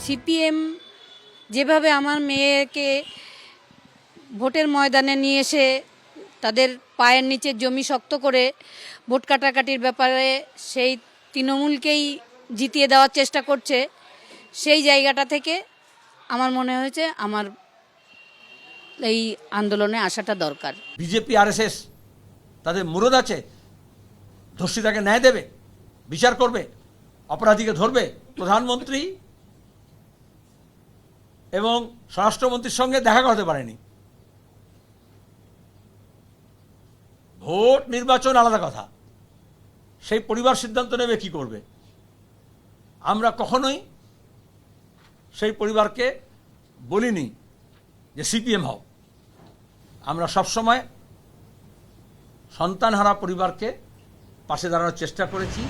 CPM যেভাবে আমার মেয়েকে ভোটের ময়দানে নিয়ে এসে তাদের পায়ের নিচে জমি শক্ত করে ভোট কাটাকাটির ব্যাপারে সেই তৃণমূলকেই জিতিয়ে দেওয়ার চেষ্টা করছে, সেই জায়গাটা থেকে আমার মনে হয়েছে আমার এই আন্দোলনে আসাটা দরকার। বিজেপি আরএসএস তাদের মুরদ আছে, ধর্ষিতাকে ন্যায় দেবে, বিচার করবে, অপরাধীকে ধরবে। প্রধানমন্ত্রী এবং স্বরাষ্ট্রমন্ত্রীর সঙ্গে দেখা করতে পারেনি। ভোট নির্বাচন আলাদা কথা, সেই পরিবার সিদ্ধান্ত নেবে কি করবে। আমরা কখনোই সেই পরিবারকে বলিনি যে সিপিএম হও। আমরা সবসময় সন্তানহারা পরিবারকে পাশে দাঁড়ানোর চেষ্টা করেছি।